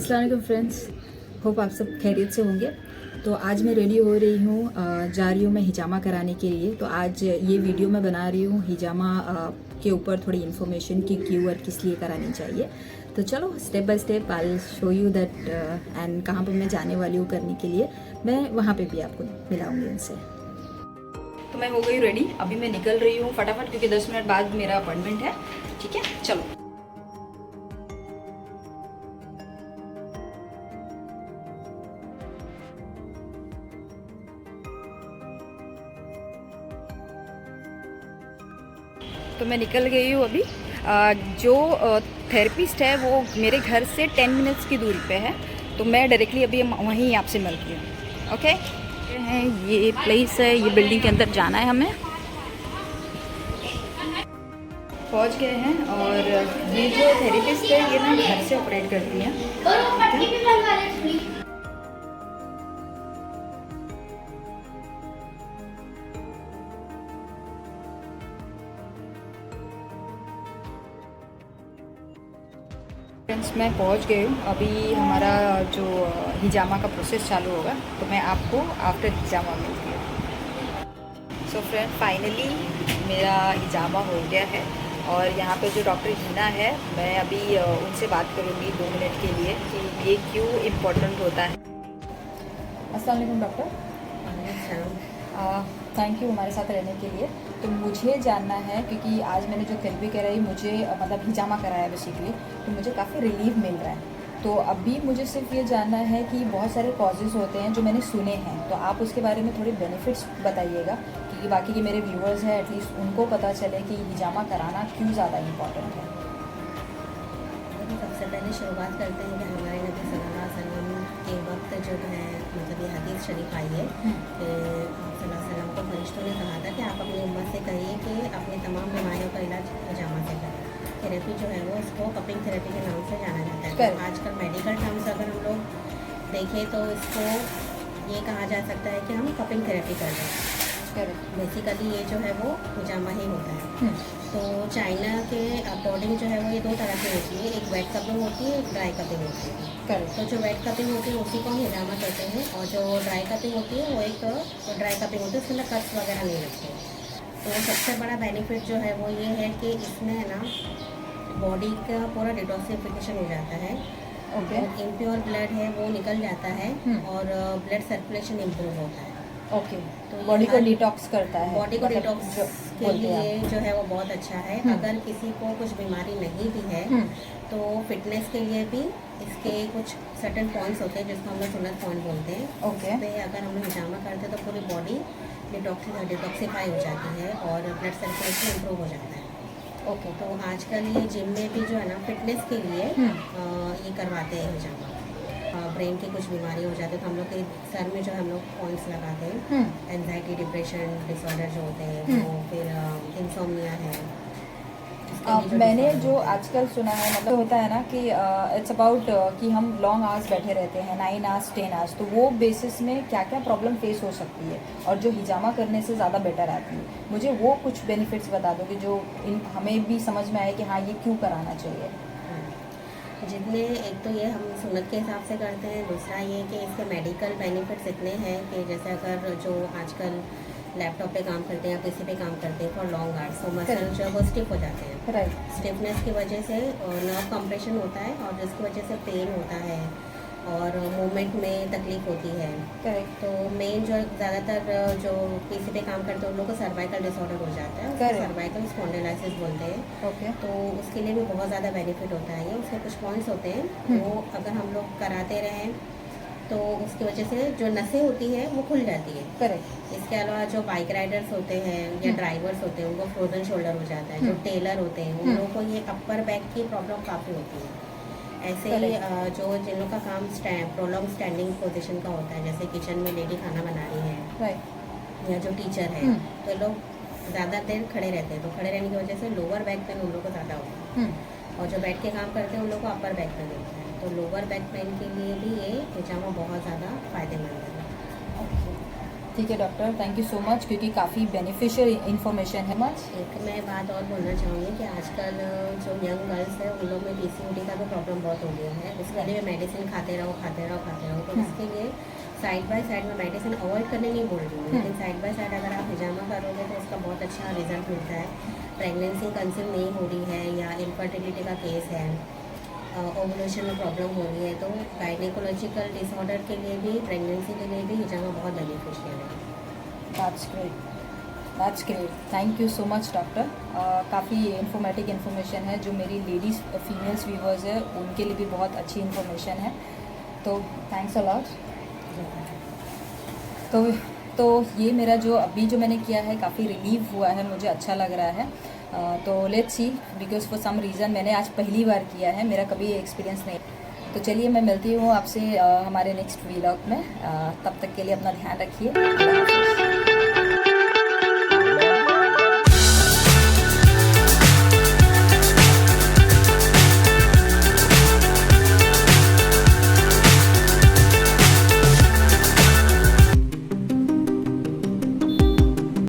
अस्सलाम वालेकुम friends, hope आप सब खैरियत से होंगे। तो आज मैं रेडी हो रही हूँ, जा रही हूँ मैं हिजामा कराने के लिए। तो आज ये वीडियो मैं बना रही हूँ हिजामा के ऊपर थोड़ी इन्फॉर्मेशन कि क्यों और किस लिए करानी चाहिए। तो चलो step by step I show you that and कहाँ पर मैं जाने वाली हूँ करने के लिए। मैं वहाँ पे भी आपको मिलाऊंगी उनसे। तो मैं हो गई रेडी, अभी मैं निकल रही हूँ फटाफट क्योंकि 10 मिनट बाद मेरा अपॉइंटमेंट है। ठीक है, चलो। तो मैं निकल गई हूँ अभी। जो थेरेपिस्ट है वो मेरे घर से 10 मिनट्स की दूरी पे है, तो मैं डायरेक्टली अभी वहीं आपसे मिलती हूँ। ओके, ये प्लेस है, ये बिल्डिंग के अंदर जाना है हमें। पहुँच गए हैं और ये जो थेरेपिस्ट है ये ना घर से ऑपरेट करती हैं। फ्रेंड्स मैं पहुंच गई हूँ। अभी हमारा जो हिजामा का प्रोसेस चालू होगा, तो मैं आपको आफ्टर हिजामा मिलती हूँ। सो फ्रेंड फाइनली मेरा हिजामा हो गया है और यहाँ पे जो डॉक्टर हिना है, मैं अभी उनसे बात करूँगी 2 मिनट के लिए कि ये क्यों इम्पोर्टेंट होता है। अस्सलाम वालेकुम डॉक्टर। थैंक यू हमारे साथ रहने के लिए। तो मुझे जानना है क्योंकि आज मैंने जो थेरेपी कराई, मुझे मतलब हिजामा कराया बेसिकली, तो मुझे काफ़ी रिलीफ मिल रहा है। तो अभी मुझे सिर्फ ये जानना है कि बहुत सारे कॉजेज़ होते हैं जो मैंने सुने हैं, तो आप उसके बारे में थोड़े बेनिफिट्स बताइएगा क्योंकि बाकी के मेरे व्यूअर्स हैं एटलीस्ट उनको पता चले कि हिजामा कराना क्यों ज़्यादा इम्पॉर्टेंट है। सबसे पहले शुरुआत करते हैं कि हमारे नबी सल्लल्लाहु अलैहि वसल्लम के वक्त जो है मतलब ये हदीस शरीफ आई है कि आप सल्लल्लाहु अलैहि वसल्लम को फरिश्तों ने कहा था कि आप अपनी उम्मत से कहिए कि अपनी तमाम बीमारियों का इलाज हिजामा से करें। थेरेपी जो है वो इसको कपिंग थेरेपी के नाम से जाना जाता है। तो आजकल मेडिकल टर्म्स अगर हम लोग देखें तो इसको ये कहा जा सकता है कि हम कपिंग थेरेपी कर रहे हैं। बेसिकली ये जो है वो हिजामा ही होता है। तो चाइना के अकॉर्डिंग जो है वो ये 2 तरह की होती है, एक वेट कपिंग होती है, एक ड्राई कपिंग होती है। तो जो वेट कपिंग होती है उसी को हम हिजामा कहते हैं और जो ड्राई कपिंग होती है वो एक ड्राई कपिंग होती है, उसके अंदर कट्स वगैरह नहीं लगते। तो सबसे बड़ा बेनिफिट जो है वो ये है कि इसमें है ना बॉडी का पूरा डिटॉक्सिफिकेशन हो जाता है। इम्प्योर ब्लड है वो निकल जाता है और ब्लड सर्कुलेशन इम्प्रूव होता है। ओके, तो बॉडी को डिटॉक्स करता है। बॉडी को डिटॉक्स के लिए जो है वो बहुत अच्छा है। अगर किसी को कुछ बीमारी नहीं भी है तो फिटनेस के लिए भी इसके कुछ सर्टेन पॉइंट्स होते हैं जिसको हम लोग सुन्नत पॉइंट बोलते हैं। ओके, पे अगर हम लोग हिजामा करते हैं तो पूरी बॉडी डिटॉक्सिफाई हो जाती है और ब्लड सर्कुलेशन इम्प्रूव हो जाता है। ओके, तो आजकल ये जिम में भी जो है ना फिटनेस के लिए ये करवाते हैं हिजामा। ब्रेन की कुछ बीमारी हो जाती है तो हम लोग के सर में जो है हम लोग पॉइंट्स लगाते हैं। एंजाइटी डिप्रेशन डिसऑर्डर जो होते हैं वो, फिर इंसोम्निया है। मैंने जो आजकल सुना है मतलब होता है ना कि इट्स अबाउट कि हम लॉन्ग आवर्स बैठे रहते हैं 9 आवर्स 10 आवर्स, तो वो बेसिस में क्या क्या प्रॉब्लम फेस हो सकती है और जो हिजामा करने से ज़्यादा बेटर आती है। मुझे वो कुछ बेनिफिट्स बता दो कि जो हमें भी समझ में आए कि हाँ ये क्यों कराना चाहिए। जितने एक तो ये हम सुन्नत के हिसाब से करते हैं, दूसरा ये कि इसके मेडिकल बेनिफिट्स इतने हैं कि जैसे अगर जो आजकल लैपटॉप पे काम करते हैं या किसी पे काम करते हैं फॉर लॉन्ग आवर्स, तो मसल जो है वो स्टिफ हो जाते हैं। स्टिफनेस की वजह से नर्व कंप्रेशन होता है और जिसकी वजह से पेन होता है और मूवमेंट में तकलीफ होती है। तो मेन जो ज़्यादातर जो किसी पे काम करते हैं उन लोगों को सर्वाइकल डिसऑर्डर हो जाता है, सर्वाइकल स्पॉन्डिलाइसिस बोलते हैं। तो उसके लिए भी बहुत ज़्यादा बेनिफिट होता है। उसके कुछ पॉइंट्स होते हैं वो अगर हम लोग कराते रहें तो उसकी वजह से जो नसें होती हैं वो खुल जाती है। इसके अलावा जो बाइक राइडर्स होते हैं या ड्राइवर्स होते हैं उनको फ्रोजन शोल्डर हो जाता है। जो टेलर होते हैं उन लोगों को ये अपर बैक की प्रॉब्लम काफ़ी होती है। ऐसे ही जो जिन लोगों का काम प्रोलॉन्ग स्टैंडिंग पोजीशन का होता है, जैसे किचन में लेडी खाना बना रही है या जो टीचर है, तो लोग ज़्यादा देर खड़े रहते हैं, तो खड़े रहने की वजह से लोअर बैक पेन उन लोगों को ज़्यादा होता है। और जो बैठ के काम करते हैं उन लोगों को अपर बैक पेन होता है। तो लोअर बैक पेन के लिए भी ये हिजामा बहुत ज़्यादा फ़ायदेमंद है। ठीक है doctor, thank you so much, क्योंकि काफ़ी बेनिफिशियल इन्फॉर्मेशन है मच। एक मैं बात और बोलना चाहूँगी कि आजकल जो यंग गर्ल्स है उन लोग में पीसीओडी का भी प्रॉब्लम बहुत हो गया है। उसके लिए मेडिसिन खाते रहो तो इसके लिए साइड बाय साइड में मेडिसिन अवॉइड करने नहीं बोल रही हूँ, लेकिन साइड बाय साइड अगर आप हिजामा करोगे तो उसका बहुत अच्छा रिजल्ट मिलता है। प्रेगनेंसी कंसीव नहीं हो रही है या इनफर्टिलिटी का केस है, ओवुलेशन में प्रॉब्लम हो रही है, तो गायनेकोलॉजिकल डिसऑर्डर के लिए भी, प्रेगनेंसी के लिए भी हिजामा बहुत बेनिफिशियल है। That's great, thank you so much doctor. काफ़ी इन्फॉर्मेटिव इन्फॉर्मेशन है जो मेरी लेडीज़ फीमेल्स व्यूवर्स है उनके लिए भी बहुत अच्छी इन्फॉर्मेशन है, तो थैंक्स अ लॉट। तो ये मेरा जो अभी जो मैंने किया है काफ़ी रिलीव हुआ है, मुझे अच्छा लग रहा है। तो let's see, because for some reason मैंने आज पहली बार किया है, मेरा कभी एक्सपीरियंस नहीं। तो चलिए मैं मिलती हूँ आपसे हमारे नेक्स्ट व्लॉग में। तब तक के लिए अपना ध्यान रखिए।